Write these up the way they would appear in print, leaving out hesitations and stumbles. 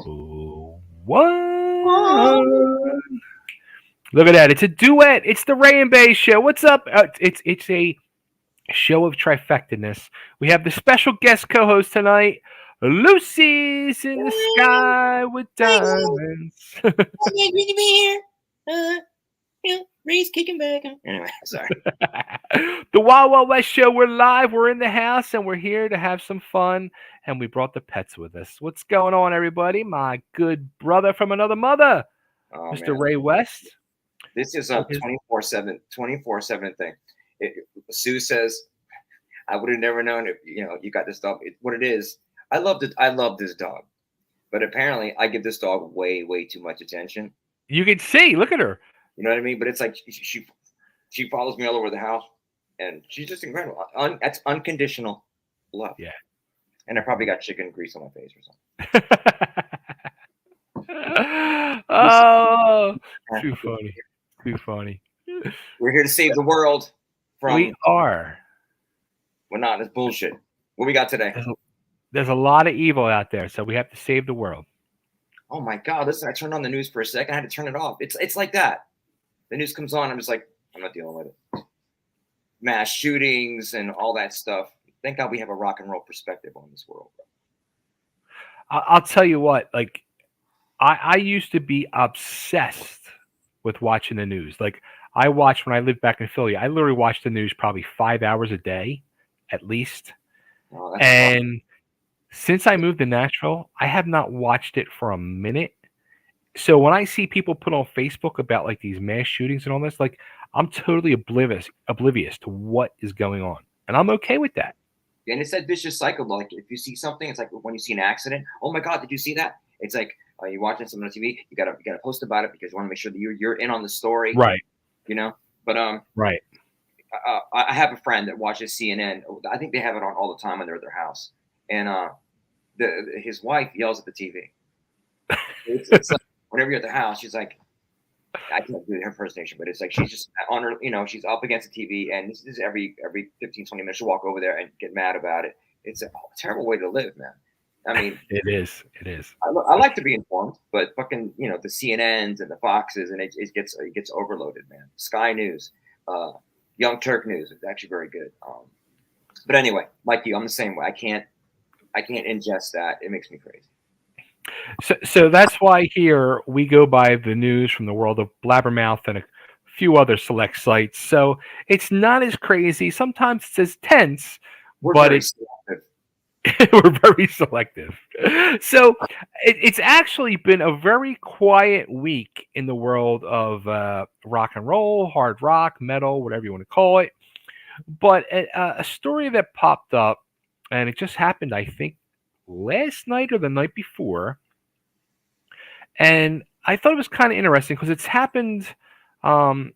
Ooh, what? Look at that. It's a duet. It's the Ray and Bay show. What's up? It's a show of trifectedness. We have the special guest co-host tonight. Lucy's in the sky with diamonds. Good to be here. Ray's kicking back. Anyway, sorry. The Wild Wild West show. We're live. We're in the house, and we're here to have some fun. And we brought the pets with us. What's going on, everybody? My good brother from another mother, Oh Mr. man, Ray West. this is a 24/7 thing. Sue says, "I would have never known if you got this dog." What it is, I loved it. I love this dog, but apparently I give this dog way too much attention. You can see. Look at her. You know what I mean? But it's like she follows me all over the house, and she's just incredible. That's unconditional love. Yeah. And I probably got chicken grease on my face or something. Oh, too funny. Too funny. We're here to save the world from. We are. We're not. It's bullshit. What we got today? There's a lot of evil out there, so we have to save the world. Oh my God! Listen, I turned on the news for a second. I had to turn it off. It's like that. The news comes on. I'm just like, I'm not dealing with it. Mass shootings and all that stuff. Thank God we have a rock and roll perspective on this world. I'll tell you what. Like, I used to be obsessed with watching the news. Like, I watched when I lived back in Philly. I literally watched the news probably 5 hours a day, at least. Oh, And since I moved to Nashville, I have not watched it for a minute. So when I see people put on Facebook about like these mass shootings and all this, like I'm totally oblivious to what is going on, and I'm okay with that. And it's that vicious cycle. Like if you see something, it's like when you see an accident. Oh my God, did you see that? It's like you're watching something on TV. You gotta post about it because you want to make sure that you're in on the story. Right. But right. I have a friend that watches CNN. I think they have it on all the time when they're at their house, and his wife yells at the TV. It's like whenever you're at the house, she's like, I can't do her impersonation, but it's like she's just on her, she's up against the TV, and this is every 15, 20 minutes she'll walk over there and get mad about it. It's a terrible way to live, man. I mean, it is. I like to be informed, but fucking, the CNNs and the Foxes, and it gets overloaded, man. Sky News, Young Turk News is actually very good. But anyway, like you, I'm the same way. I can't ingest that. It makes me crazy. So that's why here we go by the news from the world of Blabbermouth and a few other select sites. So it's not as crazy. Sometimes it's as tense, but we're very selective. So it's actually been a very quiet week in the world of rock and roll, hard rock, metal, whatever you want to call it. But a story that popped up, and it just happened, I think, last night or the night before. And I thought it was kind of interesting because it's happened with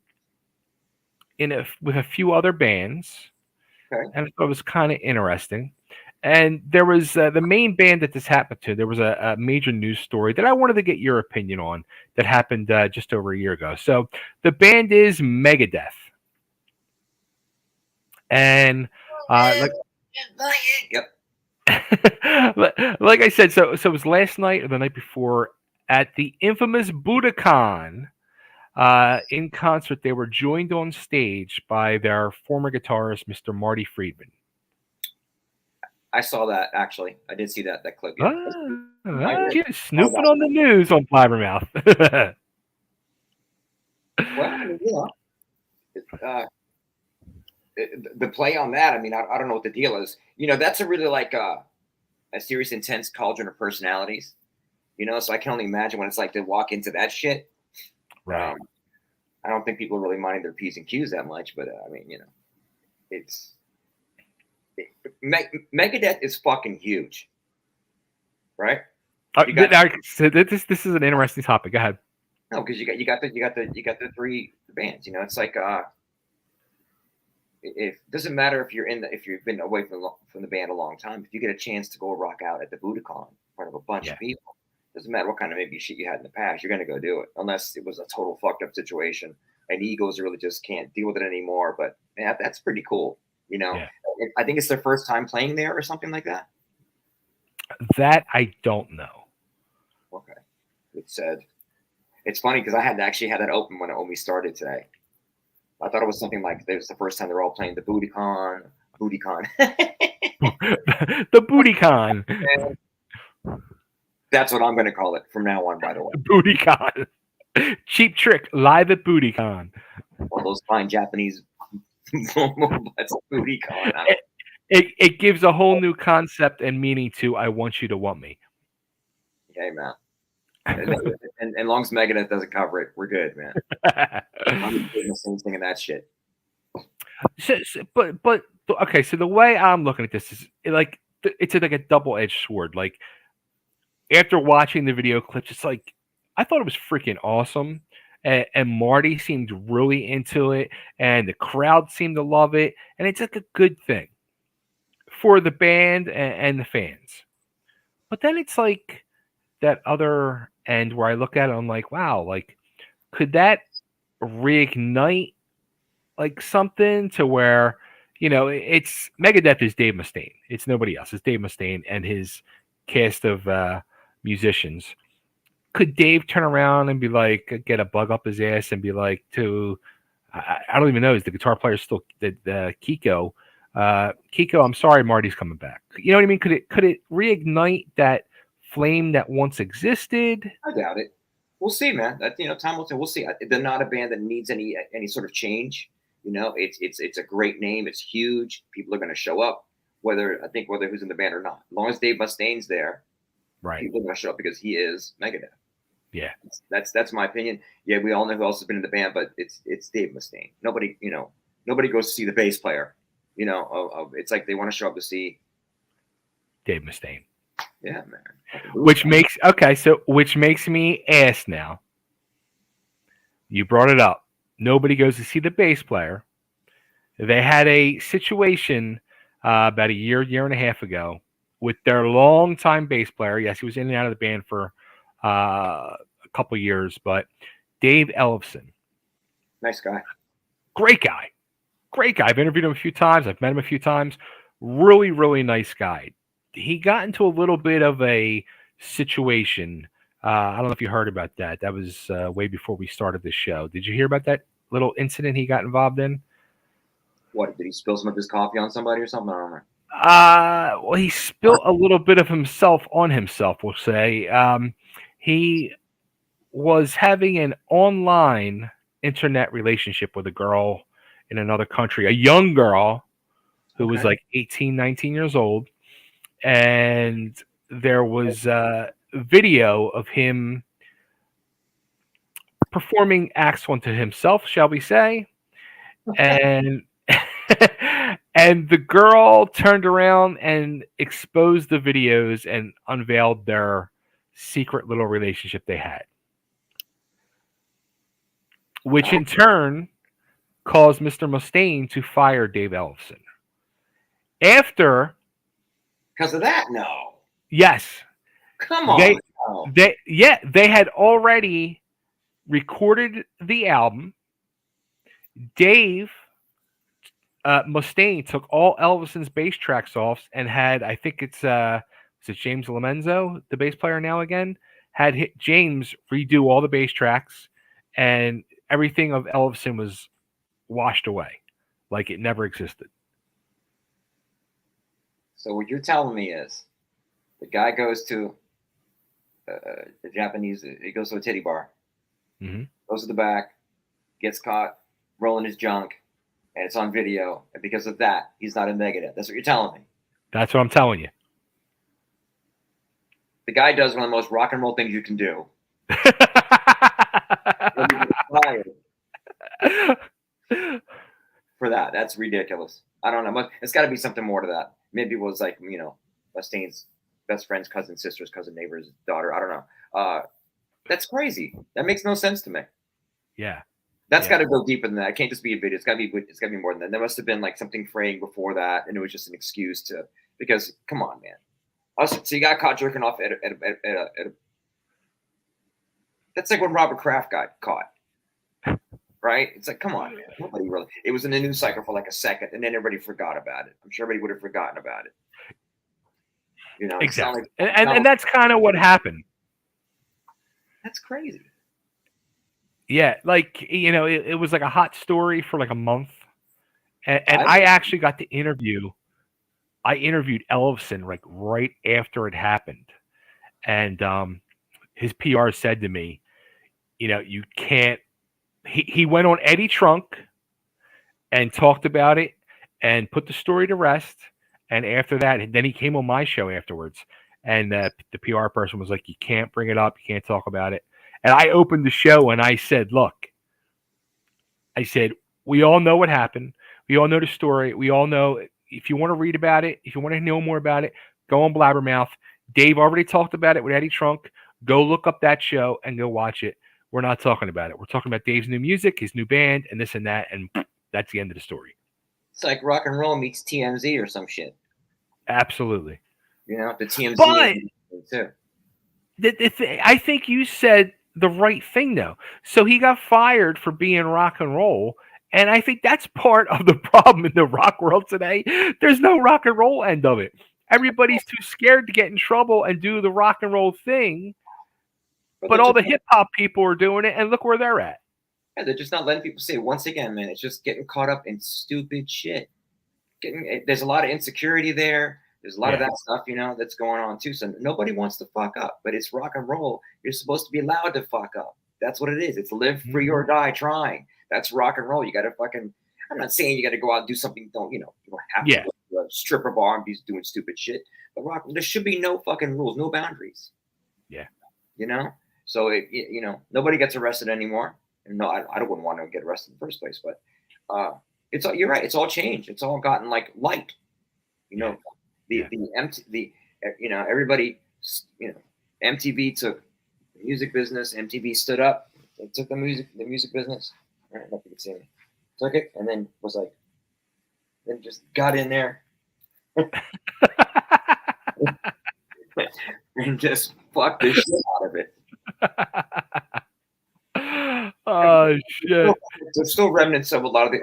a few other bands. Okay. And I thought it was kind of interesting. And there was the main band that this happened to. There was a major news story that I wanted to get your opinion on that happened just over a year ago. So the band is Megadeth. And yep. Like I said, so it was last night or the night before at the infamous Budokan. In concert, they were joined on stage by their former guitarist, Mr. Marty Friedman. I saw that, actually. I did see that clip. You're snooping on the news on Blabbermouth. Well, the play on that, I mean, I don't know what the deal is. That's a really like a serious, intense cauldron of personalities. So I can only imagine what it's like to walk into that shit. Right. I don't think people are really minding their P's and Q's that much, but I mean, it's Megadeth is fucking huge, right? This is an interesting topic. Go ahead. No, because you got the three bands. It's like it doesn't matter if you've been away from the band a long time. If you get a chance to go rock out at the Budokan in front of a bunch of people. Doesn't matter what kind of maybe shit you had in the past, you're going to go do it. Unless it was a total fucked up situation and egos really just can't deal with it anymore. But man, that's pretty cool. I think it's their first time playing there or something like that. That I don't know. said. It's funny because I had actually had that open when we started today. I thought it was something like it was the first time they're all playing the BootyCon. The BootyCon. That's what I'm going to call it from now on, by the way. BootyCon. Cheap Trick live at BootyCon. All those fine Japanese butts, BootyCon. It gives a whole new concept and meaning to "I want you to want me." Okay, man. And long as Megadeth doesn't cover it, we're good, man. I'm the same thing in that shit. But okay. So the way I'm looking at this is like it's like a double-edged sword. Like after watching the video clips, it's like I thought it was freaking awesome. And Marty seemed really into it, and the crowd seemed to love it, and it's like a good thing for the band and the fans. But then it's like that other end where I look at it, I'm like, wow, like could that reignite like something to where it's Megadeth is Dave Mustaine. It's nobody else. It's Dave Mustaine and his cast of musicians. Could Dave turn around and be like, get a bug up his ass and be like to, I don't even know, is the guitar player still the Kiko? Kiko, I'm sorry, Marty's coming back. You know what I mean? Could it reignite that flame that once existed? I doubt it. We'll see, man. That time will tell. We'll see. They're not a band that needs any sort of change. It's a great name. It's huge. People are going to show up, whether who's in the band or not. As long as Dave Mustaine's there, right? People are going to show up because he is Megadeth. Yeah, that's my opinion. Yeah, we all know who else has been in the band, but it's Dave Mustaine. Nobody goes to see the bass player. It's like they want to show up to see Dave Mustaine. Yeah, man. Which makes me ask now. You brought it up. Nobody goes to see the bass player. They had a situation about a year and a half ago with their longtime bass player. Yes, he was in and out of the band for a couple years, but Dave Ellefson. Nice guy. Great guy. I've interviewed him a few times. I've met him a few times. Really, really nice guy. He got into a little bit of a situation. I don't know if you heard about that. That was way before we started this show. Did you hear about that little incident he got involved in? What, did he spill some of his coffee on somebody or something? I don't know. Well, he spilled a little bit of himself on himself, we'll say. He was having an online internet relationship with a girl in another country, a young girl who was like 18, 19 years old. And there was a video of him performing acts unto himself, shall we say. And and the girl turned around and exposed the videos and unveiled their secret little relationship they had, which in turn caused Mr. Mustaine to fire Dave Ellefson. Because of that? No. Yes. Come on. They had already recorded the album. Dave Mustaine took all Ellefson's bass tracks off and had, I think it's James Lomenzo, the bass player now again, had James redo all the bass tracks, and everything of Ellefson was washed away, like it never existed. So what you're telling me is, the guy goes to the Japanese, he goes to a titty bar, goes to the back, gets caught rolling his junk, and it's on video. And because of that, he's not in Megadeth. That's what you're telling me. That's what I'm telling you. The guy does one of the most rock and roll things you can do. For that. That's ridiculous. I don't know. It's got to be something more to that. Maybe it was like, Mustaine's best friend's cousin, sister's cousin, neighbor's daughter. I don't know. That's crazy. That makes no sense to me. Yeah. That's got to go deeper than that. It can't just be a video. It's got to be more than that. There must have been like something fraying before that, and it was just an excuse to. Because come on, man. So you got caught jerking off at a. That's like when Robert Kraft got caught, right? It's like, come on, man. Nobody really. It was in the news cycle for like a second, and then everybody forgot about it. I'm sure everybody would have forgotten about it. Exactly, and that's kind of what happened. That's crazy. Yeah, like it was like a hot story for like a month, and I I actually got to interview. I interviewed Ellefson like right after it happened, and his PR said to me, you can't. He went on Eddie Trunk and talked about it and put the story to rest. And after that, then he came on my show afterwards, and the PR person was like, "You can't bring it up. You can't talk about it." And I opened the show and I said, "Look," I said, "we all know what happened. We all know the story. We all know. If you want to read about it, if you want to know more about it, go on Blabbermouth. Dave already talked about it with Eddie Trunk. Go look up that show and go watch it. We're not talking about it. We're talking about Dave's new music, his new band, and this and that. And that's the end of the story." It's like rock and roll meets TMZ or some shit. Absolutely. The TMZ But is too. I think you said the right thing, though. So he got fired for being rock and roll. And I think that's part of the problem in the rock world today. There's no rock and roll end of it. Everybody's too scared to get in trouble and do the rock and roll thing. But But all the hip hop people are doing it, and look where they're at. yeah, they're just not letting people say it. Once again, man, it's just getting caught up in stupid shit. There's a lot of insecurity there. There's a lot of that stuff, that's going on too. So nobody wants to fuck up, but it's rock and roll. You're supposed to be allowed to fuck up. That's what it is. It's live free or die trying. That's rock and roll. You got to fucking. I'm not saying you got to go out and do something. You don't have to go to a stripper bar and be doing stupid shit. But rock, there should be no fucking rules, no boundaries. Yeah. So nobody gets arrested anymore. And no, I wouldn't want to get arrested in the first place. But it's all, you're right. It's all changed. It's all gotten like light. Everybody. MTV took the music business. MTV stood up. They took the music business. All right, nothing could see me. Took it and then was like, then just got in there and just fucked the shit out of it. Oh shit! There's still remnants of a lot of the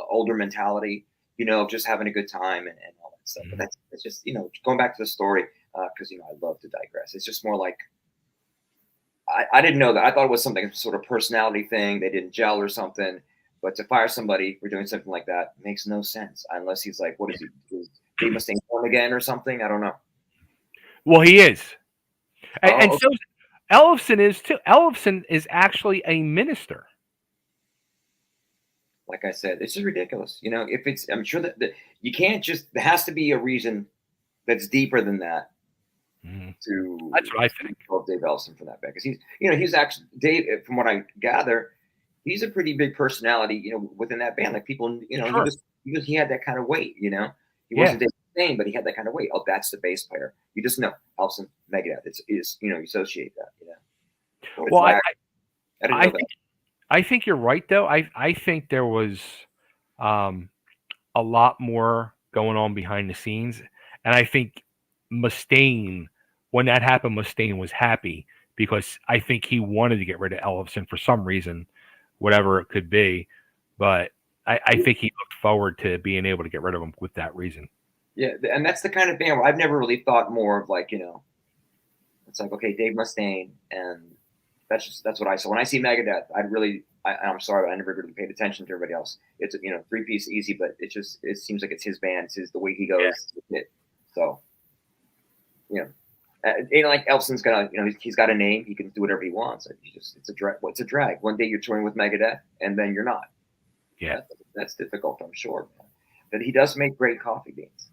older mentality, of just having a good time and all that stuff. But that's just going back to the story because I love to digress. It's just more like I didn't know that. I thought it was something sort of personality thing. They didn't gel or something. But to fire somebody for doing something like that makes no sense unless he's like, what is he? Is Dave Mustaine born again or something? I don't know. Well, he is, and so Ellefson is too. Ellefson is actually a minister. Like I said, it's just ridiculous. If it's, I'm sure that you can't just. There has to be a reason that's deeper than that. That's what I think. Dave Ellefson for that, because he's actually Dave. From what I gather, he's a pretty big personality. Within that band, like people, Sure. he had that kind of weight. He wasn't Dave Mustaine, but he had that kind of weight. Oh, that's the bass player. You just know Ellefson, Megadeth. It's you associate that. Well, I didn't know that. I think you're right, though. I think there was a lot more going on behind the scenes, and I think Mustaine, when that happened, Mustaine was happy because I think he wanted to get rid of Ellefson for some reason, whatever it could be. But I think he looked forward to being able to get rid of him with that reason. Yeah, and that's the kind of band where I've never really thought more of like, it's like, okay, Dave Mustaine, and that's what I saw. When I see Megadeth, I'm sorry, but I never really paid attention to everybody else. It's three-piece easy, but it seems like it's his band, it's the way he goes with it. So, like Ellefson's got he's got a name, he can do whatever he wants. It's a drag. What's a drag? One day you're touring with Megadeth, and then you're not. Yeah, that's difficult, I'm sure. But he does make great coffee beans.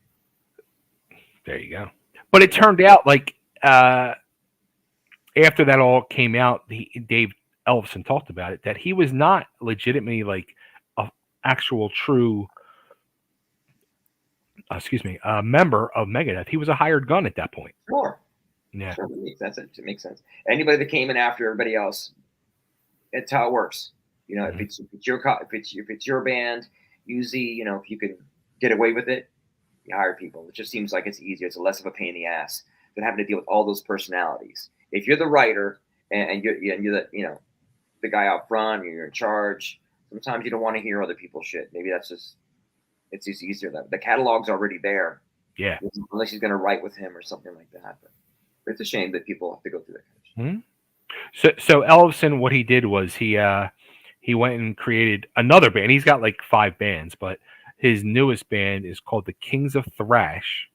There you go. But it turned out like after that all came out, Dave Ellefson talked about it, that he was not legitimately like a actual true member of Megadeth. He was a hired gun at that point. Sure. Yeah. Sure, it makes sense. Anybody that came in after everybody else, it's how it works. If it's your band, usually, if you can get away with it, you hire people. It just seems like it's easier. It's less of a pain in the ass than having to deal with all those personalities. If you're the writer and you're the guy out front, you're in charge. Sometimes you don't want to hear other people's shit. Maybe it's just easier. The catalog's already there. Yeah. Unless he's going to write with him or something like that. But it's a shame that people have to go through that. So Ellefson, what he did was he went and created another band. He's got like 5 bands, but his newest band is called the Kings of Thrash,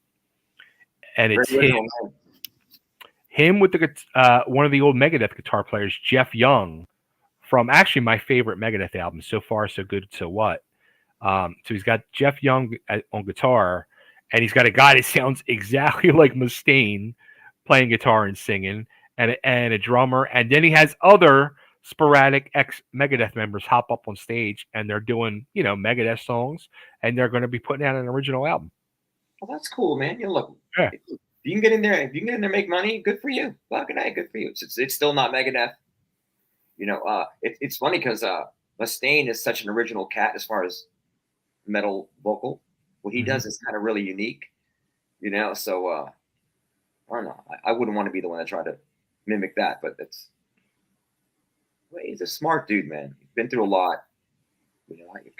and Very it's original, man. him with the one of the old Megadeth guitar players, Jeff Young, from actually my favorite Megadeth album, So Far So Good So What. So he's got Jeff Young on guitar, and he's got a guy that sounds exactly like Mustaine playing guitar and singing, and a drummer, and then he has other sporadic ex Megadeth members hop up on stage, and they're doing Megadeth songs, and they're going to be putting out an original album. Well, that's cool, man. You know, look, Yeah. if you can get in there, make money, good for you. Fucking hey, good for you. It's still not Megadeth. It's funny because Mustaine is such an original cat as far as metal vocal. What he does is kind of really unique, So I don't know. I wouldn't want to be the one that tried to mimic that, but he's a smart dude, man. He's been through a lot.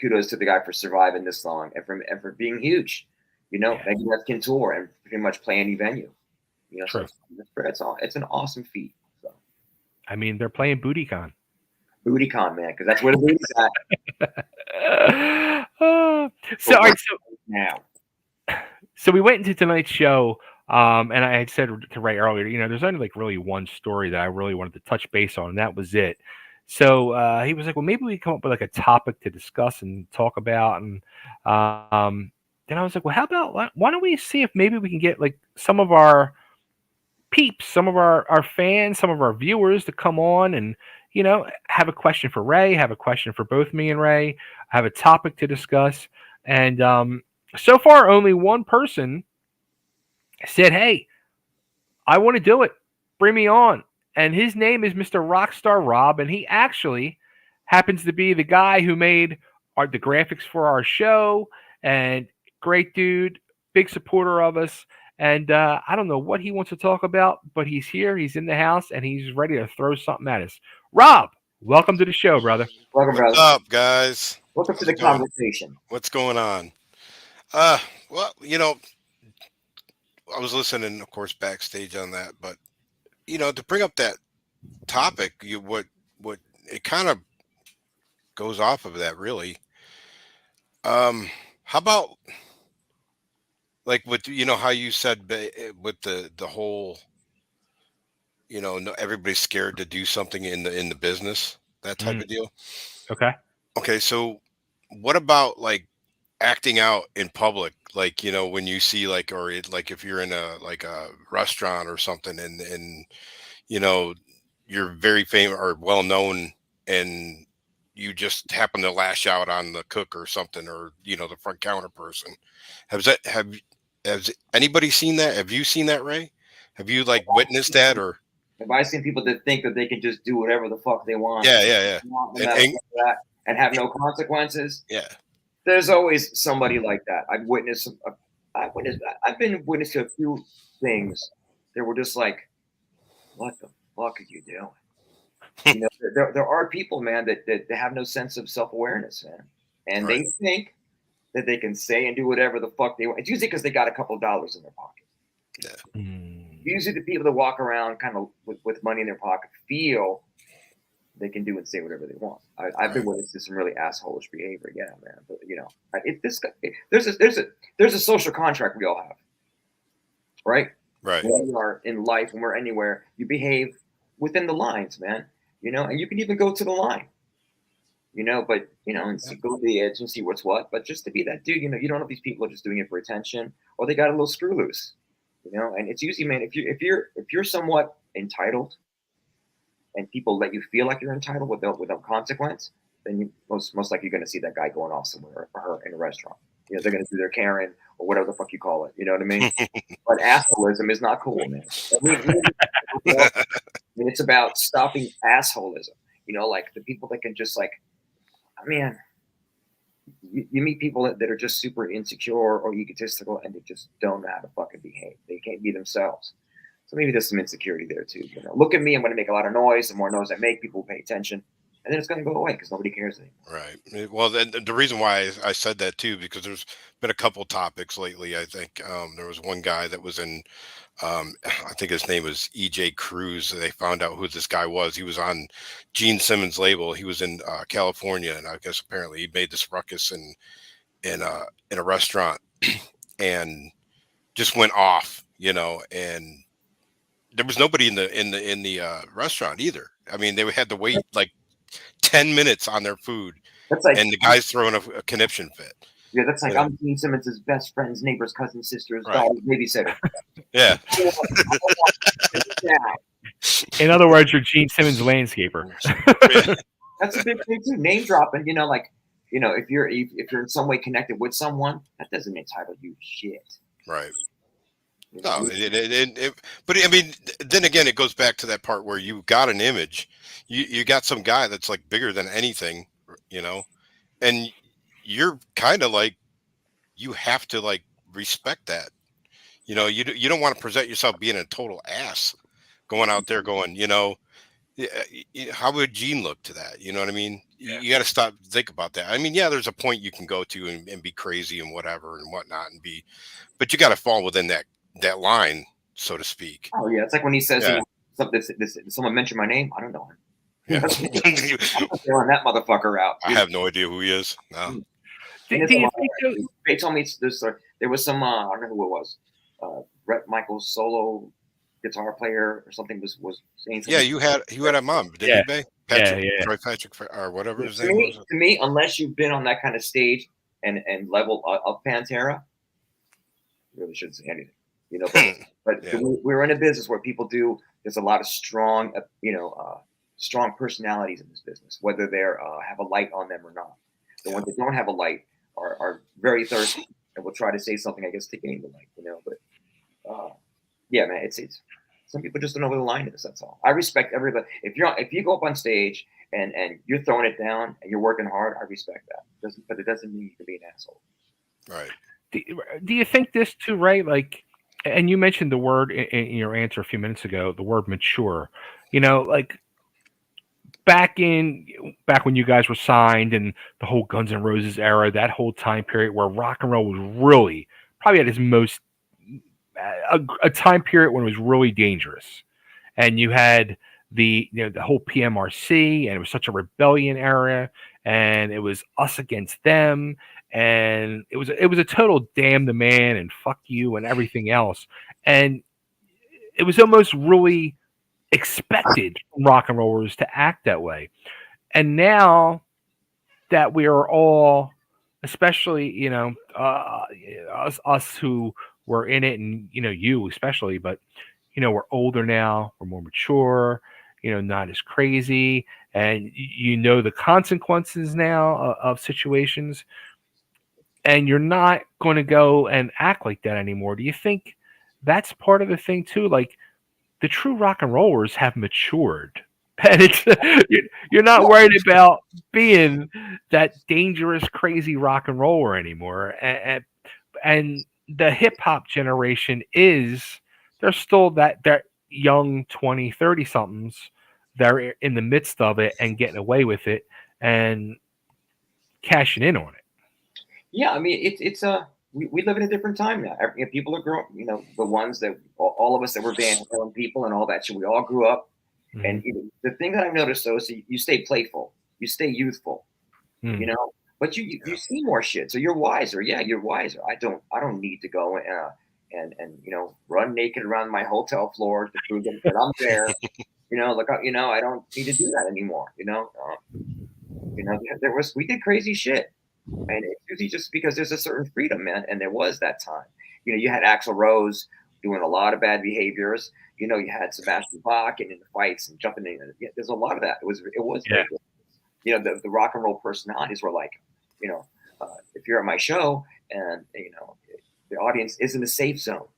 Kudos to the guy for surviving this long and for being huge. Megadeth can tour and pretty much play any venue. True. So it's an awesome feat. So I mean, they're playing BootyCon. BootyCon, man, because that's where the booty's at. So, all right, now. So we went into tonight's show, and I had said to Ray earlier, there's only like really one story that I really wanted to touch base on, and that was it. So he was like, well, maybe we come up with like a topic to discuss and talk about, and then I was like, well, how about why don't we see if maybe we can get like some of our peeps, some of our fans, some of our viewers to come on and have a question for Ray, have a question for both me and Ray, have a topic to discuss, and so far only one person said, hey, I want to do it, bring me on, and his name is Mr. Rockstar Rob, and he actually happens to be the guy who made the graphics for our show, and great dude, big supporter of us. And I don't know what he wants to talk about, but he's here, he's in the house, and he's ready to throw something at us. Rob, welcome to the show, brother. Welcome, What's brother. up, guys? Welcome to How's the it going? conversation. What's going on? Well, I was listening, of course, backstage on that, but to bring up that topic, what it kind of goes off of that, really. How about like with how you said with the whole no, everybody's scared to do something in the business, that type of deal. Okay. Okay, so what about like acting out in public, like when you see like like if you're in a restaurant or something, and you know you're very famous or well known, and you just happen to lash out on the cook or something, or the front counter person. Has anybody seen that? Have you seen that, Ray? Have you like witnessed that? Or Have I seen people that think that they can just do whatever the fuck they want? yeah, No matter what, and have no consequences? yeah. There's always somebody like that. I've been witness to a few things that were just like, what the fuck are you doing? There are people, man, that have no sense of self-awareness, man. And Right. they think that they can say and do whatever the fuck they want. It's usually because they got a couple of dollars in their pocket. Yeah. Usually the people that walk around kind of with money in their pocket feel they can do and say whatever they want. I've been witness to some really assholeish behavior, yeah, man. But there's a social contract we all have, right? Right. When we are in life, when we're anywhere, you behave within the lines, man. And you can even go to the line, but and go to the edge and see what's what. But just to be that dude, you don't know if these people are just doing it for attention or they got a little screw loose, And it's usually, man, if you're somewhat entitled, and people let you feel like you're entitled without consequence, then you most likely you're going to see that guy going off somewhere or her in a restaurant. They're going to do their Karen or whatever the fuck you call it. You know what I mean? But assholism is not cool, man. It's about stopping assholism. Like the people that can just like, I mean, you meet people that are just super insecure or egotistical, and they just don't know how to fucking behave. They can't be themselves. So maybe there's some insecurity there too. Look at me, I'm going to make a lot of noise. The more noise I make, people will pay attention. and then it's going to go away because nobody cares anymore. Right. Well, then the reason why I said that too, because there's been a couple topics lately. I think there was one guy that was in, I think his name was EJ Cruz. They found out who this guy was. He was on Gene Simmons' label. He was in California, and I guess apparently he made this ruckus in a restaurant and just went off, and there was nobody in the restaurant either. I mean, they had to wait like 10 minutes on their food, That's like, and the guy's throwing a conniption fit. yeah, that's like You know? I'm Gene Simmons' best friend's neighbor's cousin, sister's Right. daughter's babysitter. Yeah. Yeah, In other words, you're Gene Simmons landscaper. that's a big thing too. Name dropping, if you're in some way connected with someone, that doesn't entitle you shit. Right. You know? No, but I mean, then again, it goes back to that part where you got an image, you got some guy that's like bigger than anything, and you're kind of like, you have to like respect that, you don't want to present yourself being a total ass, going out there going, how would Gene look to that? You know what I mean? You got to stop, think about that. I mean, yeah, there's a point you can go to and be crazy and whatever and whatnot but you got to fall within that line, so to speak. Oh yeah, it's like when he says, Yeah. someone mentioned my name. I don't know him. Yeah. I'm not throwing that motherfucker out. I have no idea who he is. No. Do you think They told me there was some I don't know who it was. Brett Michaels solo guitar player or something was saying something. Yeah, you had a mom, didn't you, Bay? Patrick, yeah. Troy Patrick, or whatever his To name me, was. to me, unless you've been on that kind of stage and level of Pantera, you really shouldn't say anything. But Yeah. we're in a business where people do. There's a lot of strong, strong personalities in this business, whether they have a light on them or not. The ones that don't have a light are very thirsty and will try to say something, I guess, to gain the light. But yeah, man, it's some people just don't know where the line is. That's all. I respect everybody. If you go up on stage and you're throwing it down and you're working hard, I respect that. But it doesn't mean you can be an asshole. Right. Do you think this too, Ray? Like, and you mentioned the word in your answer a few minutes ago, the word mature. Like back when you guys were signed and the whole Guns N' Roses era, that whole time period where rock and roll was really probably at its most, a time period when it was really dangerous, and you had the whole PMRC, and it was such a rebellion era, and it was us against them, and it was a total damn the man and fuck you and everything else, and it was almost really expected from rock and rollers to act that way. And now that we are all, especially us who were in it, and you especially, but we're older now, we're more mature, not as crazy, and the consequences now of situations, and you're not going to go and act like that anymore. Do you think that's part of the thing too? Like, the true rock and rollers have matured, and you're not worried about being that dangerous, crazy rock and roller anymore. And the hip hop generation they're still that young 20, 30 somethings that are in the midst of it and getting away with it and cashing in on it. Yeah, I mean, we live in a different time now. People are growing. The ones that all of us that were Van Halen people and all that shit. We all grew up, and the thing that I've noticed though is you stay playful, you stay youthful, But you see more shit, so you're wiser. Yeah, you're wiser. I don't need to go and run naked around my hotel floor to prove that I'm there. I don't need to do that anymore. We did crazy shit. And it's usually just because there's a certain freedom, man. And there was that time. You had Axl Rose doing a lot of bad behaviors. You had Sebastian Bach getting into fights and jumping in. There's a lot of that. It was Yeah. The rock and roll personalities were like, if you're at my show and the audience isn't a safe zone.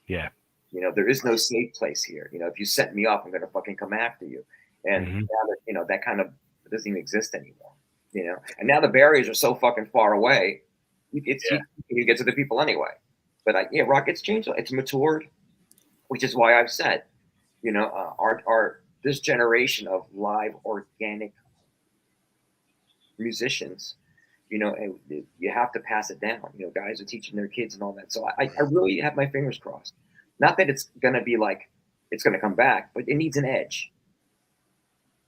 Yeah. There is no safe place here. If you set me up, I'm gonna fucking come after you. And now that that kind of doesn't even exist anymore. And now the barriers are so fucking far away. You get to the people anyway. But rock it's changed. It's matured, which is why I've said, our this generation of live organic musicians, and you have to pass it down. Guys are teaching their kids and all that. So I really have my fingers crossed. Not that it's gonna be like it's gonna come back, but it needs an edge.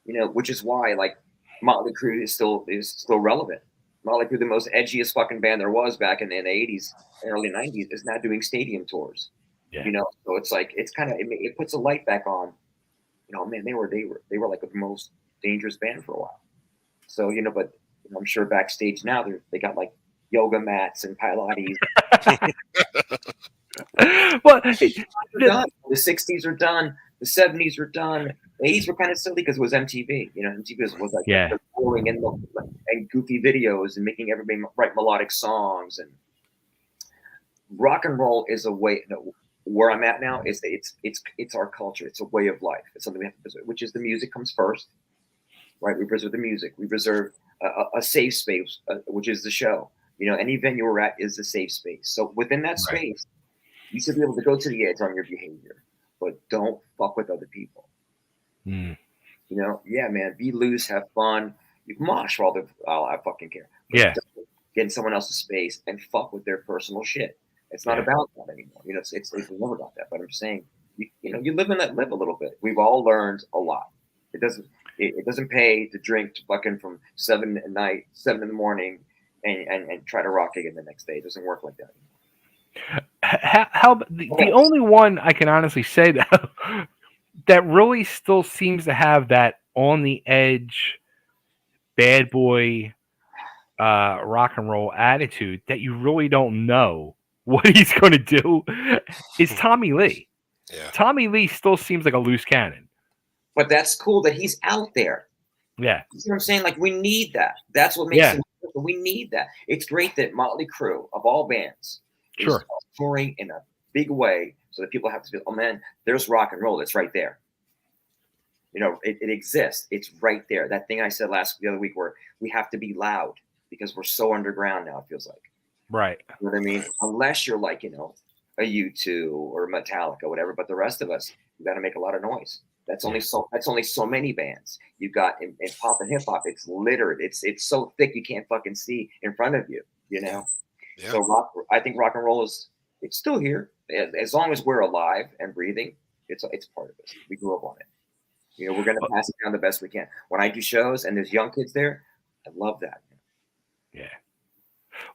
Which is why like Motley Crue is still relevant. Motley Crue, the most edgiest fucking band there was back in the '80s, early '90s, is now doing stadium tours. Yeah. So it's like it's kind of it puts a light back on. Man, they were like the most dangerous band for a while. So but I'm sure backstage now they got like yoga mats and Pilates. Well, They're done. The '60s are done. The '70s are done. The '80s were kind of silly because it was MTV. MTV was like Yeah. pouring in and goofy videos and making everybody write melodic songs. And rock and roll is a way. Where I'm at now is that it's our culture. It's a way of life. It's something we have to preserve. Which is the music comes first, right? We preserve the music. We preserve a safe space, which is the show. Any venue we're at is a safe space. So within that space, you should be able to go to the edge on your behavior, but don't fuck with other people. Yeah, man, be loose, have fun. You can mosh for I fucking care. But yeah. Get in someone else's space and fuck with their personal shit. It's not about that anymore. It's never about that. But I'm saying, you live and let live a little bit. We've all learned a lot. It doesn't pay to drink fucking from 7 at night, 7 in the morning, and try to rock again the next day. It doesn't work like that anymore. The only one I can honestly say that really still seems to have that on the edge, bad boy, rock and roll attitude that you really don't know what he's going to do is Tommy Lee. Yeah. Tommy Lee still seems like a loose cannon. But that's cool that he's out there. Yeah. You see what I'm saying? Like, we need that. That's what makes him. We need that. It's great that Motley Crue, of all bands, is touring in a big way so that people have to feel, oh, man, there's rock and roll. It's right there. It exists. It's right there. That thing I said the other week where we have to be loud because we're so underground now, it feels like. Right. You know what I mean? Unless you're like, a U2 or Metallica, whatever. But the rest of us, you got to make a lot of noise. That's only so many bands. You've got in pop and hip hop. It's littered. It's so thick you can't fucking see in front of you. Yeah. So I think rock and roll it's still here as long as we're alive and breathing. It's part of us. We grew up on it. We're gonna pass it down the best we can. When I do shows and there's young kids there, I love that. Yeah.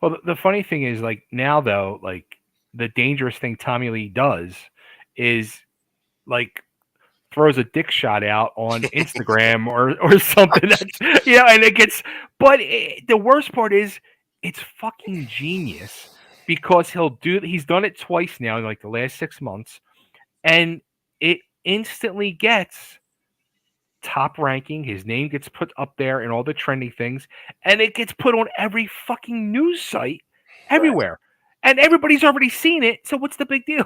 Well, the funny thing is, like, now though, like, the dangerous thing Tommy Lee does is like throws a dick shot out on Instagram or something. That's, and it gets. But the worst part is, it's fucking genius because he's done it twice now in like the last 6 months, and it instantly gets top ranking. His name gets put up there in all the trending things, and it gets put on every fucking news site everywhere. And everybody's already seen it, so what's the big deal?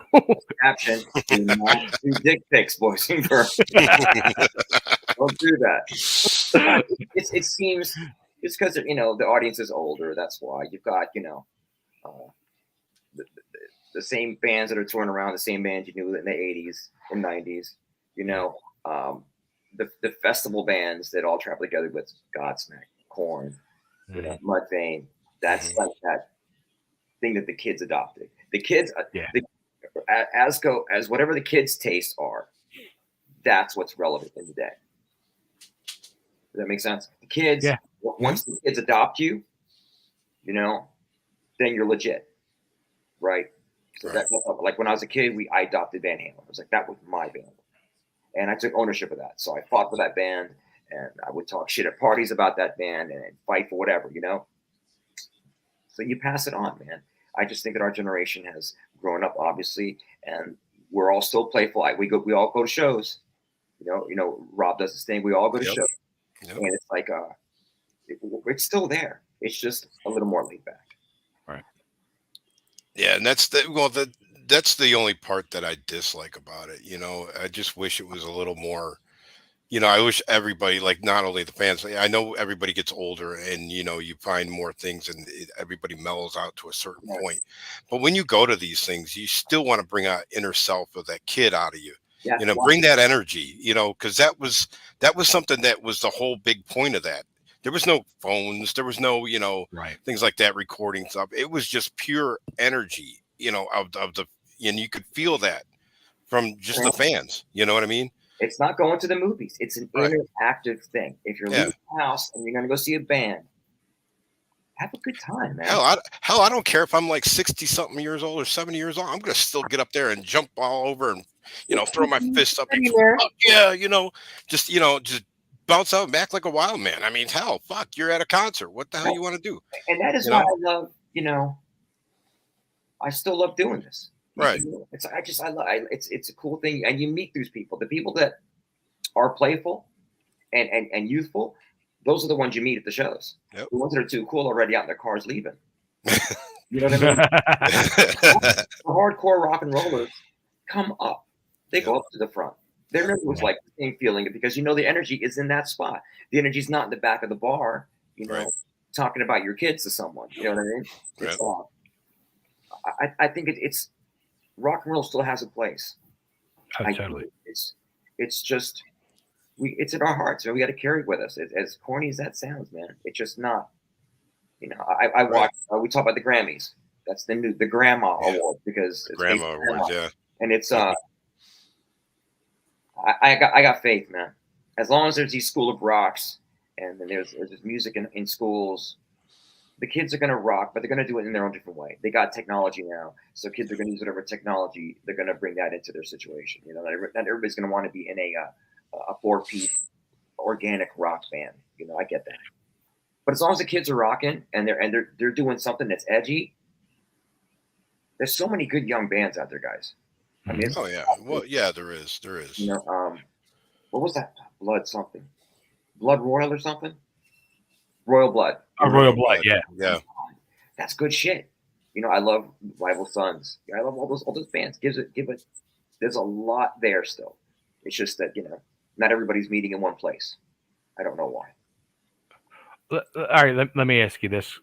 Caption: do not do dick pics, boys and girls. Don't do that. It seems it's because the audience is older. That's why you've got the same bands that are touring around, the same bands you knew in the '80s and '90s. The festival bands that all travel together with Godsmack, Korn, Mudvayne. That's like that thing that the kids adopted. The kids, as whatever the kids' tastes are, that's what's relevant in the day. Does that make sense? The kids, once the kids adopt you, then you're legit, right? So that's like when I was a kid, I adopted Van Halen. I was like, that was my band. And I took ownership of that. So I fought for that band, and I would talk shit at parties about that band and fight for whatever, So you pass it on, man. I just think that our generation has grown up, obviously, and we're all still playful. We all go to shows. Rob does this thing. We all go to shows, and it's like it's still there. It's just a little more laid back. Right. Yeah, and that's the only part that I dislike about it. I just wish it was a little more. I wish everybody, like, not only the fans, I know everybody gets older and, you find more things and everybody mellows out to a certain point. But when you go to these things, you still want to bring out inner self of that kid out of you, bring that energy, because that was something that was the whole big point of that. There was no phones. There was no, Right. things like that, recording stuff. It was just pure energy, of the, and you could feel that from just the fans. You know what I mean? It's not going to the movies. It's an Right. interactive thing. If you're Yeah. leaving the house and you're going to go see a band, have a good time, man. Hell, I don't care if I'm like 60 something years old or 70 years old. I'm gonna still get up there and jump all over and throw my fists up and fuck yeah, just bounce out and act like a wild man. I mean, hell, fuck, you're at a concert. What the hell you want to do? And that is You why know? I love, I still love doing this. Right. It's a cool thing, and you meet these people. The people that are playful and youthful, those are the ones you meet at the shows. Yep. The ones that are too cool already out in their cars leaving. You know what I mean? The hardcore rock and rollers come up. They go up to the front. They remember it was like the same feeling because the energy is in that spot. The energy's not in the back of the bar, Right. talking about your kids to someone. You know what I mean? Right. I think it's rock and roll still has a place. Totally. It's just it's in our hearts. We got to carry it with us. As corny as that sounds, man, it's just not. I watch. We talk about the Grammys. That's the Grandma Award because it's Grandma awards, yeah. And it's I got faith, man. As long as there's these School of Rocks and then there's music in schools, the kids are gonna rock, but they're gonna do it in their own different way. They got technology now, so kids are gonna use whatever technology they're gonna bring that into their situation. Not everybody's gonna want to be in a 4-piece organic rock band. I get that. But as long as the kids are rocking and they're doing something that's edgy, there's so many good young bands out there, guys. I mean, oh yeah, well yeah, there is. What was that? Blood Royal or something? Royal Blood. Royal Blood, yeah. That's good shit. I love Rival Sons. I love all those bands. Give it. There's a lot there still. It's just that not everybody's meeting in one place. I don't know why. All right, let me ask you this.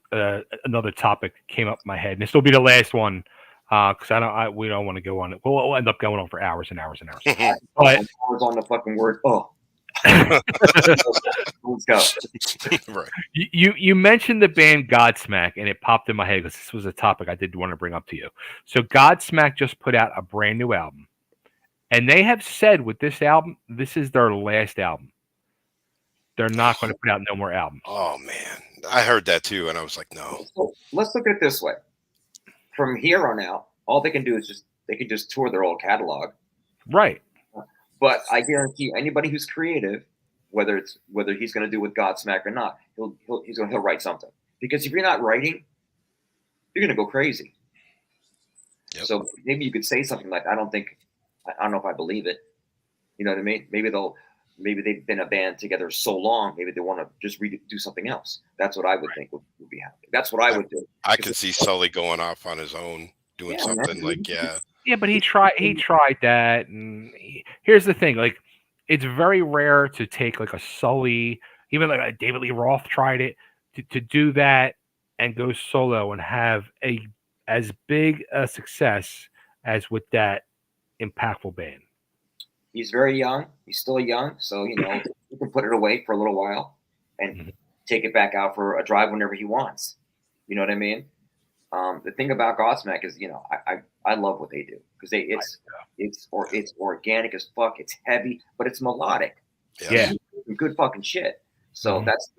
Another topic came up in my head, and this will be the last one because we don't want to go on it. We'll end up going on for hours and hours and hours. But hours on the fucking word. Oh, let's go. Right. You mentioned the band Godsmack, and it popped in my head because this was a topic I did want to bring up to you. So Godsmack just put out a brand new album, and they have said with this album, this is their last album. They're not going to put out no more albums. Oh man, I heard that too, and I was like, no. So let's look at it this way. From here on out, all they can do is they can just tour their old catalog. Right. But I guarantee anybody who's creative, whether he's going to do with Godsmack or not, he'll write something. Because if you're not writing, you're going to go crazy. Yep. So maybe you could say something like, I don't know if I believe it. You know what I mean? Maybe they've been a band together so long, maybe they want to just do something else. That's what I would think would be happening. That's what I would do. I could see Sully going off on his own, doing something like, Yeah, but he tried that, and here's the thing: like, it's very rare to take like a Sully, even like a David Lee Roth tried it to do that and go solo and have as big a success as with that impactful band. He's very young. He's still young, so you can put it away for a little while and take it back out for a drive whenever he wants. You know what I mean? The thing about Godsmack is, I love what they do because it's organic as fuck. It's heavy, but it's melodic. Yeah, good fucking shit. So that's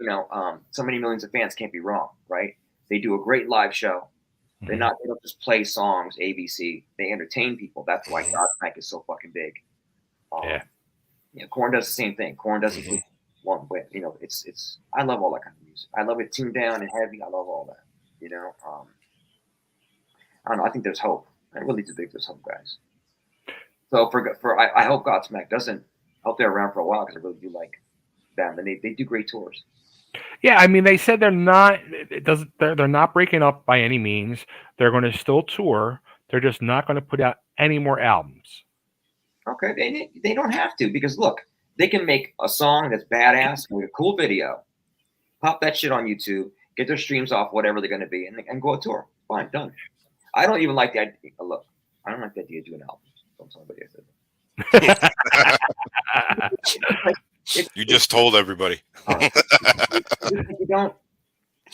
so many millions of fans can't be wrong, right? They do a great live show. They don't just play songs ABC. They entertain people. That's why Godsmack is so fucking big. Korn does the same thing. Korn doesn't do one way. It's. I love all that kind of music. I love it tuned down and heavy. I love all that. I don't know. I think there's hope. I really do think there's hope, guys. So I hope Godsmack doesn't. I hope they're around for a while because I really do like them, and they do great tours. Yeah, I mean, they said they're not. They're not breaking up by any means. They're going to still tour. They're just not going to put out any more albums. Okay, they don't have to because look, they can make a song that's badass with a cool video, pop that shit on YouTube, get their streams off whatever they're going to be, and go on tour. Fine, done. I don't even like the idea. Look, I don't like the idea of doing albums. Don't tell anybody I said that. You just told everybody. Uh, you don't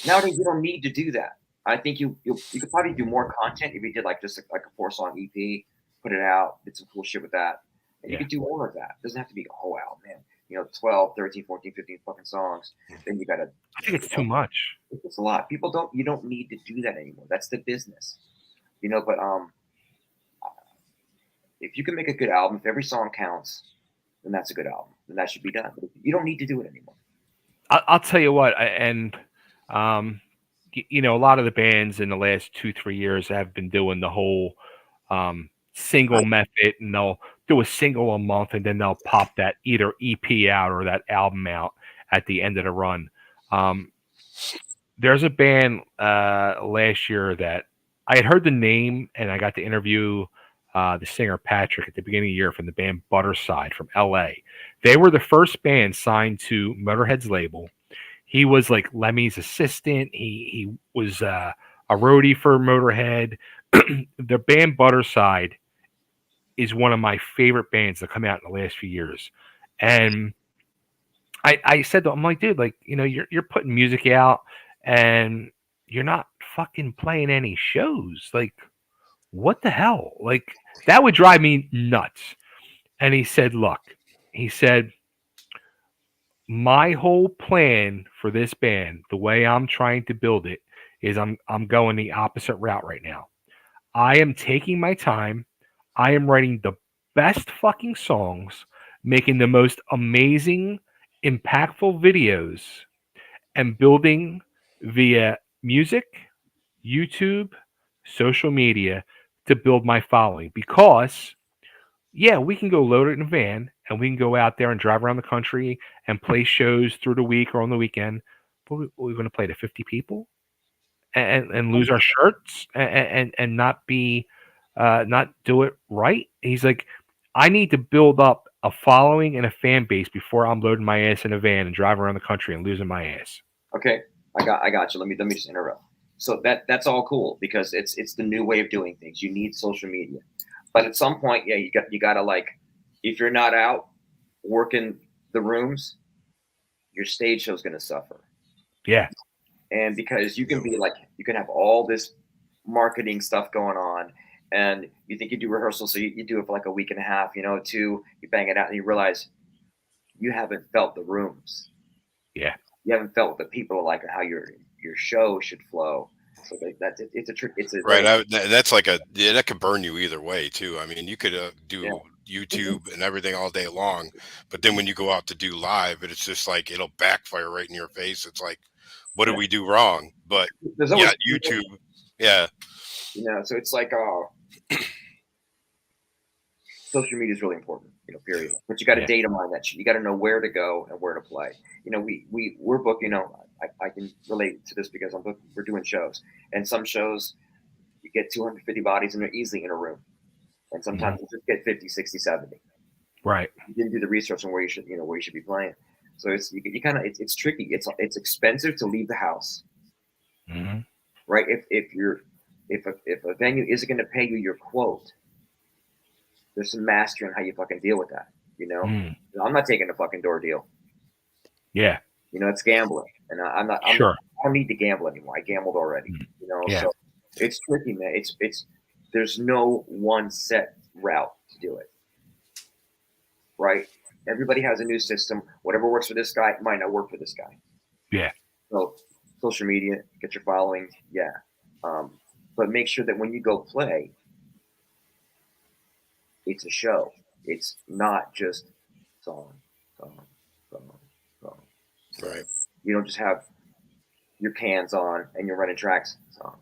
nowadays. You don't need to do that. I think you could probably do more content if you did like just like a 4-song EP, put it out, did some cool shit with that, and you Yeah. could do more of that. It doesn't have to be a whole album, man. 12, 13, 14, 15 fucking songs. Then you gotta. I think it's too much. It's a lot. People don't. You don't need to do that anymore. That's the business, But if you can make a good album, if every song counts, then that's a good album. Then that should be done. But you don't need to do it anymore. I'll tell you what, um, a lot of the bands in the last 2-3 years have been doing the whole single method, and they'll do a single a month, and then they'll pop that either EP out or that album out at the end of the run. There's a band last year that I had heard the name, and I got to interview the singer Patrick at the beginning of the year from the band Butterside from LA. They were the first band signed to Motorhead's label. He was like Lemmy's assistant. He was a roadie for Motorhead. The band Butterside is one of my favorite bands that come out in the last few years. And I said to him, I'm like, dude, like, you're putting music out and you're not fucking playing any shows. Like, what the hell? Like, that would drive me nuts. And he said, look, he said, my whole plan for this band, the way I'm trying to build it, is I'm going the opposite route right now. I am taking my time. I am writing the best fucking songs, making the most amazing, impactful videos, and building via music, YouTube, social media to build my following. Because, yeah, we can go load it in a van and we can go out there and drive around the country and play shows through the week or on the weekend. But we're going to play to 50 people and lose our shirts and not be not do it right. He's like, I need to build up a following and a fan base before I'm loading my ass in a van and driving around the country and losing my ass. Okay, I got you. Let me just interrupt. So that's all cool because it's the new way of doing things. You need social media, but at some point, yeah, you got to like, if you're not out working the rooms, your stage show's going to suffer. Yeah. And because you can be like, you can have all this marketing stuff going on, and you think you do rehearsals, so you do it for like a week and a half, 2, you bang it out, and you realize you haven't felt the rooms. Yeah. You haven't felt what the people are like, or how your show should flow. So that's it's a trick. It's a Right. That's like that could burn you either way too. I mean, you could do YouTube and everything all day long, but then when you go out to do live, it's just like it'll backfire right in your face. It's like, what did we do wrong? But yeah, YouTube. Yeah. So it's like social media is really important, period. But you got to data mine that shit. You got to know where to go and where to play. We're booking. I can relate to this because we're doing shows, and some shows you get 250 bodies and they're easily in a room, and sometimes you just get 50, 60, 70. Right. You didn't do the research on where you should be playing. So it's it's tricky. It's expensive to leave the house, right? If a venue isn't going to pay you your quote, there's some mastery on how you fucking deal with that. I'm not taking a fucking door deal. Yeah. It's gambling, and I'm not. I don't need to gamble anymore. I gambled already. So it's tricky, man. It's there's no one set route to do it, right? Everybody has a new system. Whatever works for this guy might not work for this guy. Yeah. So social media, get your following, yeah. But make sure that when you go play, it's a show. It's not just song. Right. You don't just have your cans on and you're running tracks. Song.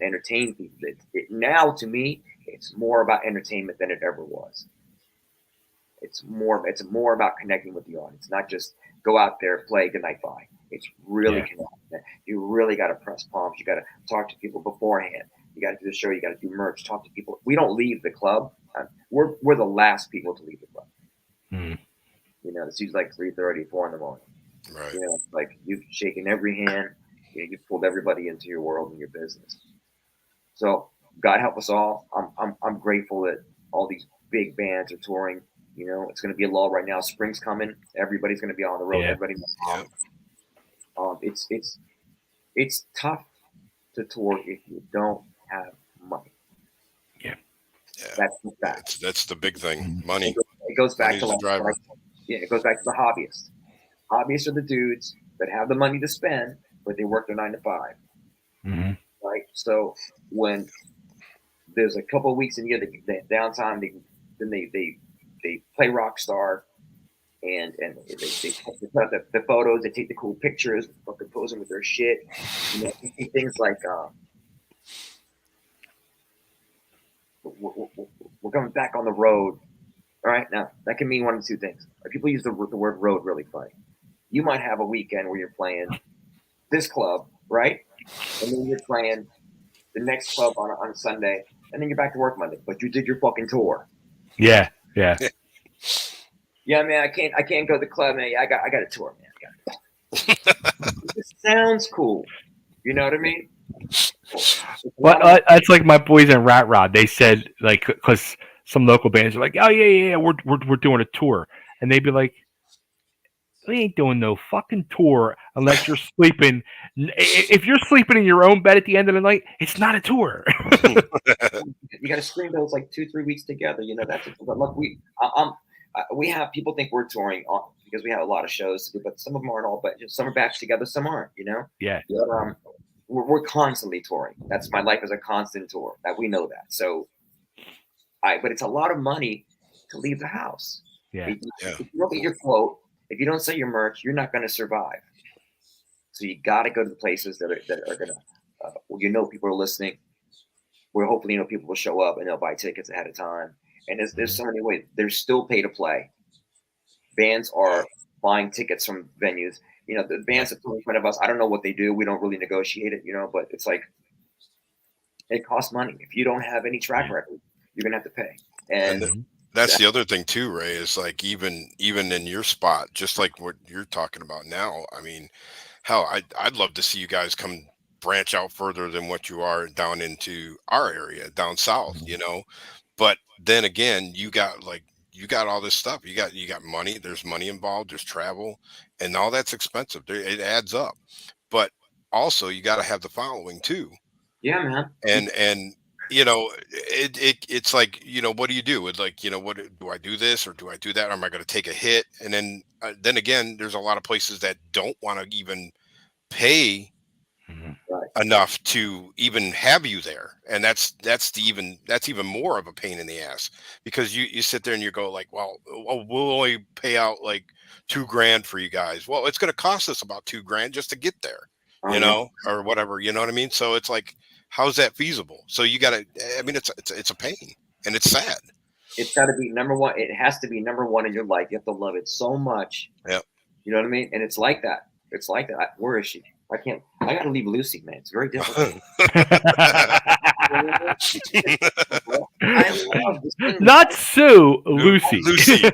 Entertain people. Now, to me, it's more about entertainment than it ever was. It's more about connecting with the audience, not just go out there, play, good night, bye. It's really connecting. You really got to press palms. You got to talk to people beforehand. You got to do the show. You got to do merch. Talk to people. We don't leave the club. We're the last people to leave the club. It's usually like 3:30, 4 in the morning. Right. Like you've shaken every hand. You've pulled everybody into your world and your business. So God help us all. I'm grateful that all these big bands are touring. You know, it's going to be a lull right now. Spring's coming. Everybody's going to be on the road. Yeah. Everybody. Yeah. It's tough to tour if you don't have money. Yeah. That's the fact. That's the big thing. Mhm. Money. It goes back Money's to the like, driver. yeah, it goes back to the hobbyists. Hobbyists are the dudes that have the money to spend, but they work their 9 to 5, Hmm. right? So when there's a couple of weeks in the year that downtime, then they play Rockstar and they put out the photos, they take the cool pictures, fucking posing with their shit. You know, things like we're coming back on the road. All right, now that can mean one of two things. People use the word road really funny. You might have a weekend where you're playing this club, right? And then you're playing the next club on Sunday, and then you're back to work Monday. But you did your fucking tour. Yeah. Yeah. Yeah, man, I can't go to the club, man. Yeah, I got a tour, man. It sounds cool. You know what I mean? But that's like my boys in Rat Rod. They said like because some local bands are like, oh yeah, we're doing a tour, and they'd be like, we ain't doing no fucking tour unless you're sleeping. If you're sleeping in your own bed at the end of the night, it's not a tour. You got to screen those like 2-3 weeks together. You know that's it. But look, we have people think we're touring because we have a lot of shows to do, but some of them aren't all. But some are batched together, some aren't. You know. Yeah. But, we're constantly touring. That's my life as a constant tour. That we know that. So, but it's a lot of money to leave the house. Yeah. If you don't get your quote, if you don't sell your merch, you're not going to survive. So you got to go to the places that are going to, you know, people are listening. Where hopefully you know people will show up and they'll buy tickets ahead of time. And there's so many ways. There's still pay to play. Bands are buying tickets from venues. You know, the bands that play in front of us, I don't know what they do. We don't really negotiate it, you know, but it's like it costs money. If you don't have any track record, you're gonna have to pay. And that's the other thing too, Ray, is like even in your spot, just like what you're talking about now. I mean, hell, I'd love to see you guys come branch out further than what you are down into our area, down south, you know. But then again, you got all this stuff. You got money. There's money involved. There's travel, and all that's expensive. It adds up. But also, you got to have the following too. yeah, man. And you know, it's like, you know, what do you do with, like, you know, what do I do this or do I do that? Or am I going to take a hit? And then again, there's a lot of places that don't want to even pay enough to even have you there, and that's even more of a pain in the ass, because you sit there and you go like, well, we'll only pay out like $2,000 for you guys. Well, it's going to cost us about $2,000 just to get there, you know, or whatever, you know what I mean? So it's like, how's that feasible? So you got to, I mean, it's a pain, and it's sad. It's got to be number one. It has to be number one in your life. You have to love it so much. Yeah. You know what I mean? And it's like that. It's like that. Where is she? I got to leave Lucy, man. It's very difficult. I love this thing. Not Sue, Lucy. Lucy.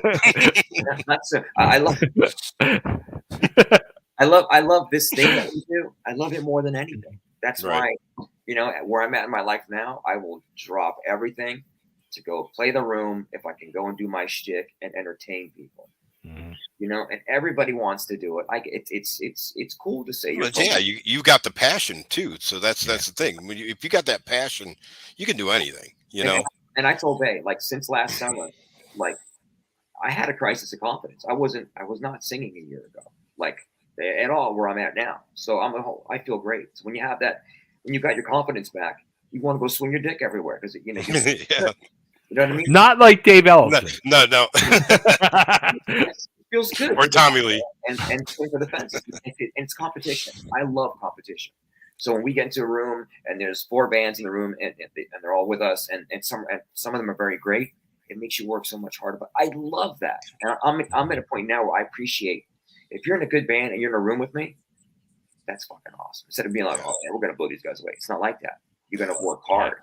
Not Sue. I love this thing that we do. I love it more than anything. That's why, you know, where I'm at in my life now, I will drop everything to go play the room if I can go and do my shtick and entertain people. You know, and everybody wants to do it. It's cool to say. Yeah, you got the passion too. So that's the thing. If you got that passion, you can do anything. You know. And I told Bay, like, since last summer, like, I had a crisis of confidence. I was not singing a year ago, like, at all where I'm at now. So I feel great. So when you have that, when you got your confidence back, you want to go swing your dick everywhere because you know. Yeah. You know what I mean? Not like Dave Ellison. No. It feels good. Or Tommy Lee. And swing for the fences. And it's competition. I love competition. So when we get into a room and there's 4 bands in the room and they're all with us and some of them are very great, it makes you work so much harder. But I love that. And I'm at a point now where I appreciate, if you're in a good band and you're in a room with me, that's fucking awesome. Instead of being like, oh man, we're gonna blow these guys away. It's not like that. You're gonna work hard.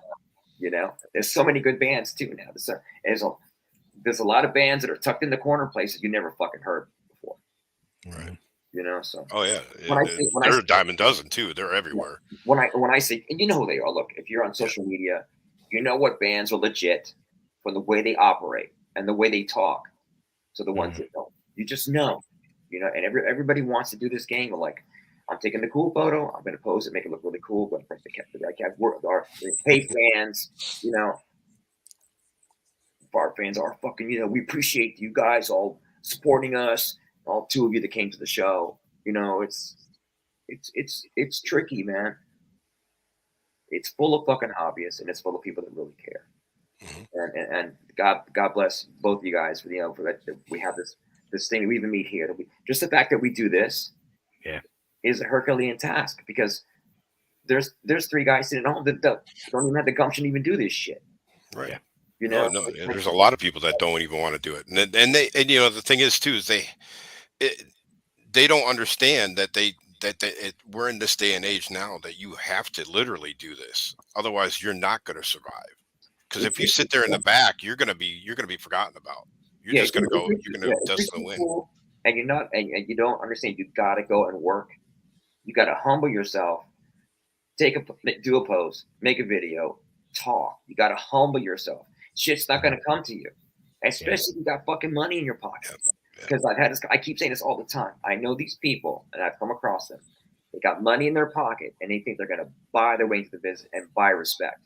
You know, there's so many good bands too now. There's a lot of bands that are tucked in the corner places you never fucking heard before. Right. You know, so. Oh yeah. They're a dime a dozen too. They're everywhere. When I say, and you know who they are. Look, if you're on social media, you know what bands are legit from the way they operate and the way they talk. So the ones that don't, you just know, and everybody wants to do this game of like, I'm taking the cool photo, I'm going to pose it, make it look really cool, but first they kept the right cat work, our paid fans, our fans are fucking, we appreciate you guys all supporting us, all two of you that came to the show. It's tricky, man. It's full of fucking hobbyists, and it's full of people that really care. And God bless both of you guys for that we have this thing we even meet here. Just the fact that we do this, is a Herculean task, because there's three guys sitting at home that don't even have the gumption to even do this shit. Right. No, there's a lot of people that don't even want to do it, and the thing is too is they don't understand that we're in this day and age now that you have to literally do this, otherwise you're not going to survive. Because if you sit there in the back, you're gonna be forgotten about. You're just gonna go. You're gonna dust in the wind. Cool, and you're not, and you don't understand. You got to go and work. You got to humble yourself. Do a pose, make a video, talk. You got to humble yourself. Shit's not gonna come to you, especially if you got fucking money in your pocket. Because I've had this. I keep saying this all the time. I know these people, and I've come across them. They got money in their pocket, and they think they're gonna buy their way into the business and buy respect.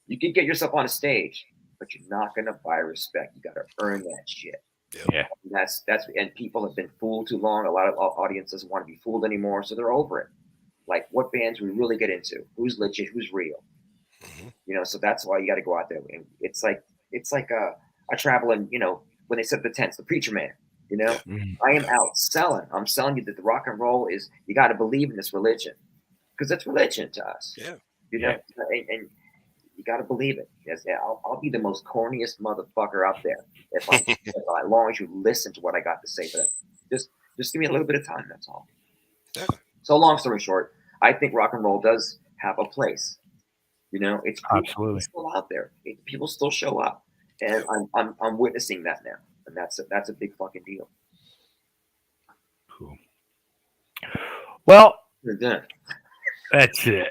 You can get yourself on a stage, but you're not gonna buy respect. You gotta earn that shit. Yeah. And people have been fooled too long. A lot of audience doesn't want to be fooled anymore, so they're over it. Like, what bands we really get into? Who's legit? Who's real? So that's why you got to go out there. And it's like a traveling. When they set the tents, the preacher man. I am out selling. I'm selling you that the rock and roll is. You got to believe in this religion, because it's religion to us. And you got to believe it. Yes, I'll be the most corniest motherfucker out there as long as you listen to what I got to say. But just give me a little bit of time. That's all. Yeah. So long story short, I think rock and roll does have a place. It's absolutely still out there. People still show up, and I'm witnessing that now, and that's a big fucking deal. Cool. Well, You're done. That's it.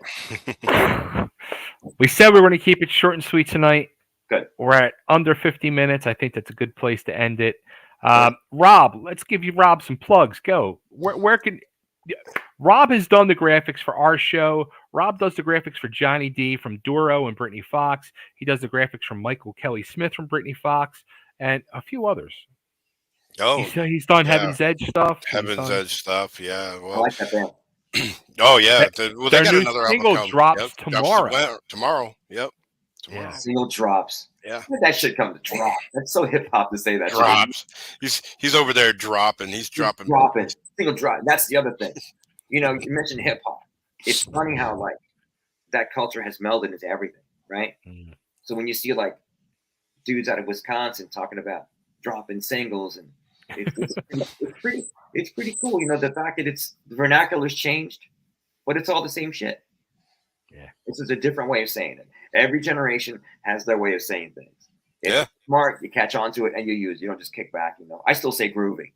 We said we were going to keep it short and sweet tonight. Good. We're at under 50 minutes. I think that's a good place to end it. Rob, let's give you Rob some plugs. Go. Where can Rob has done the graphics for our show. Rob does the graphics for Johnny D from Duro and Brittany Fox. He does the graphics from Michael Kelly Smith from Brittany Fox and a few others. Oh, he's done Heaven's Edge stuff. Heaven's Edge stuff. Yeah. Well, I like that band. Oh yeah. They got another single album drops tomorrow. Tomorrow. Yep. Tomorrow. Yeah. Single drops. Yeah. That should come to drop. That's so hip hop to say that. Drops. He's over there dropping. He's dropping. Single drop. That's the other thing. You mentioned hip hop. It's funny how like that culture has melded into everything, right? So when you see like dudes out of Wisconsin talking about dropping singles, and it's pretty cool. The fact that the vernacular's changed, but it's all the same shit. Yeah. This is a different way of saying it. Every generation has their way of saying things. If you're smart, you catch on to it and you use. You don't just kick back. I still say groovy.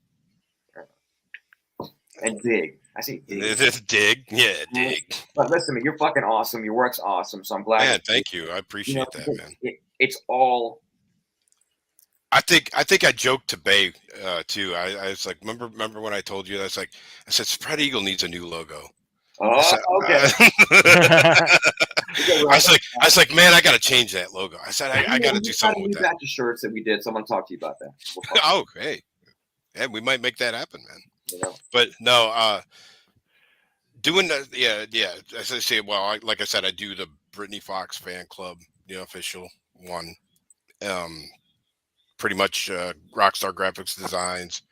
And dig. I say dig. It's dig. Yeah, dig. But listen, man, you're fucking awesome. Your work's awesome. So I'm glad. Man, thank you. I appreciate that, man. It's all. I think I joked to Bay too. I was like, remember when I told you? I said, Spread Eagle needs a new logo. Oh, okay. I was like, man, I got to change that logo. I said, I got to do something with that. Back to shirts that we did. Someone talk to you about that. Oh, hey, yeah, we might make that happen, man. But no, doing that, yeah. As I say, well, like I said, I do the Brittany Fox fan club, official one. Pretty much Rockstar Graphics Designs.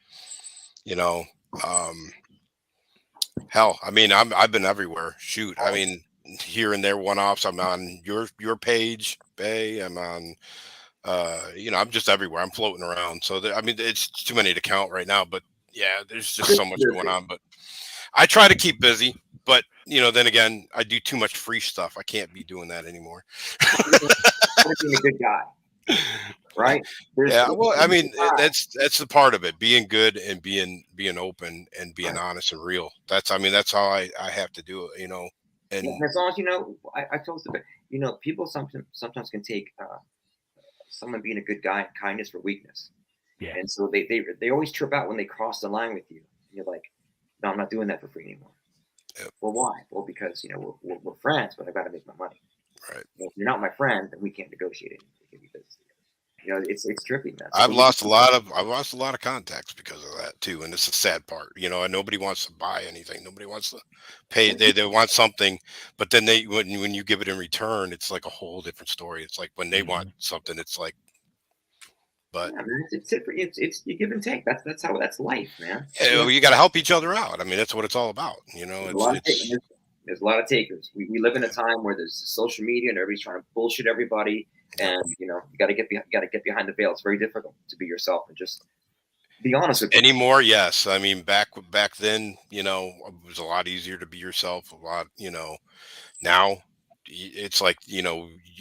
Hell, I mean, I've been everywhere. Shoot, I mean, here and there, one-offs. I'm on your page, Bay. I'm on. I'm just everywhere. I'm floating around. So it's too many to count right now. But yeah, there's just so much going on. But I try to keep busy. But then again, I do too much free stuff. I can't be doing that anymore. Being a good guy, right? Well, I mean, that's the part of it. Being good and being open and being honest and real. That's how I have to do it. And as long as I told you, people sometimes can take someone being a good guy and kindness for weakness. Yeah. And so they always trip out when they cross the line with you. You're like, no, I'm not doing that for free anymore. Yep. Well, why? Well, because we're friends, but I got to make my money. Right. Well, if you're not my friend, then we can't negotiate anything because it's trippy, man. So I've lost a lot of contacts because of that too, and it's a sad part. And nobody wants to buy anything. Nobody wants to pay. They want something, but then when you give it in return, it's like a whole different story. It's like when they want something, it's like, but yeah, man, it's you give and take. That's life, man. you got to help each other out. I mean, that's what it's all about. There's a lot of there's a lot of takers. We live in a time where there's social media and everybody's trying to bullshit everybody, and you got to get behind the veil. It's very difficult to be yourself and just be honest with people. Anymore. Yes, I mean back then, it was a lot easier to be yourself. A lot, now it's like you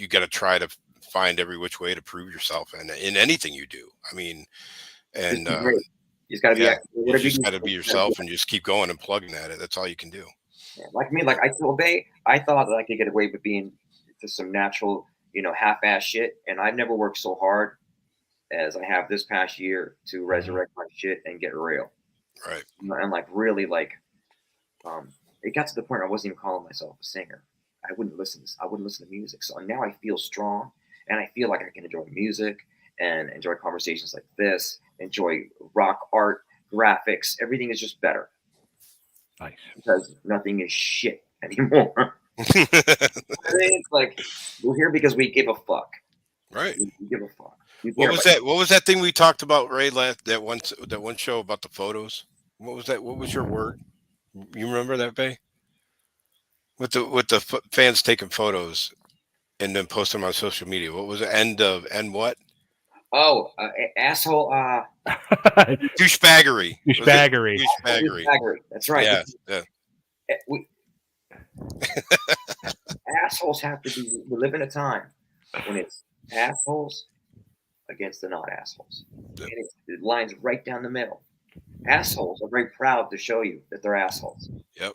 got to try to find every which way to prove yourself and in anything you do. I mean, and you just got to you just got to be yourself and just keep going and plugging at it. That's all you can do. Yeah, like me, like I told Bay, I thought that I could get away with being just some natural, half-ass shit, and I've never worked so hard as I have this past year to resurrect my shit and get real. Right. And like really, like, it got to the point where I wasn't even calling myself a singer. I wouldn't listen to music. So now I feel strong, and I feel like I can enjoy music and enjoy conversations like this, enjoy rock art, graphics. Everything is just better. Nice. Because nothing is shit anymore. It's like we're here because we give a fuck. Right. We give a fuck. What was that thing we talked about, Ray? That one show about the photos. What was that? What was your word? You remember that, Bay? With the fans taking photos and then posting them on social media. What was it? End what? Oh, asshole. Douchebaggery. Douchebaggery. Douchebaggery. That's right. Yeah. Assholes have to be. We live in a time when it's assholes against the not assholes. Yep. And it lines right down the middle. Assholes are very proud to show you that they're assholes. Yep.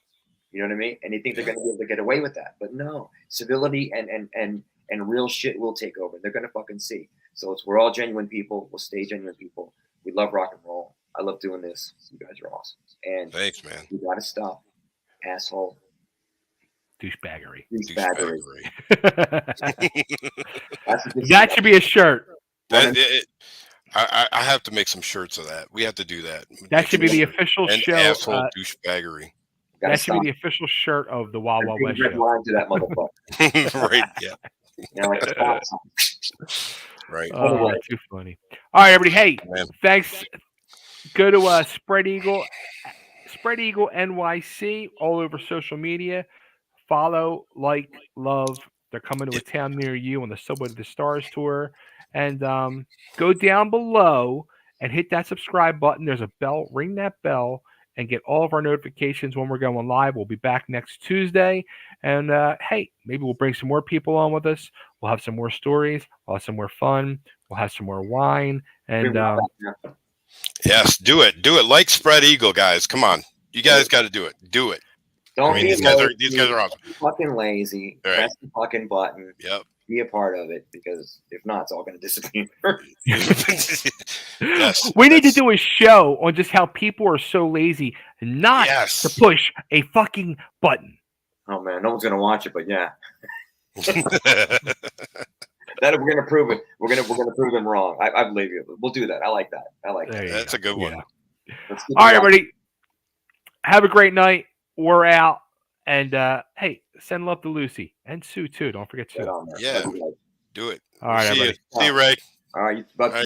You know what I mean? And they think they're going to be able to get away with that, but no. Civility and real shit will take over. They're going to fucking see. So we're all genuine people. We'll stay genuine people. We love rock and roll. I love doing this. You guys are awesome. And thanks, man. You got to stop, asshole. Douchebaggery. That should be a shirt. I have to make some shirts of that. We have to do that. That should be the official show. Asshole douchebaggery. That should be the official shirt of the Wild Wild West show. Line to that motherfucker. Right. Yeah. Like right. Oh, too funny. All right, everybody. Hey, thanks. Go to Spread Eagle NYC all over social media. Follow, like, love. They're coming to a town near you on the Subway to the Stars tour. And go down below and hit that subscribe button. There's a bell. Ring that bell and get all of our notifications when we're going live. We'll be back next Tuesday. And, hey, maybe we'll bring some more people on with us. We'll have some more stories. We'll have some more fun. We'll have some more wine. And yes, do it. Do it. Like Spread Eagle, guys. Come on. You guys got to do it. Do it. Don't be these guys are awesome. Fucking lazy. Right. Press the fucking button. Yep. Be a part of it, because if not, it's all going to disappear. We need to do a show on just how people are so lazy not to push a fucking button. Oh man, no one's going to watch it, but yeah. That we're going to prove it. We're going to prove them wrong. I believe you. We'll do that. I like that. That's a good one. Yeah. All right, everybody. Have a great night. We're out. And hey, send love to Lucy and Sue too. Don't forget Sue. Yeah, do it. All right, everybody. See you, Ray. All right.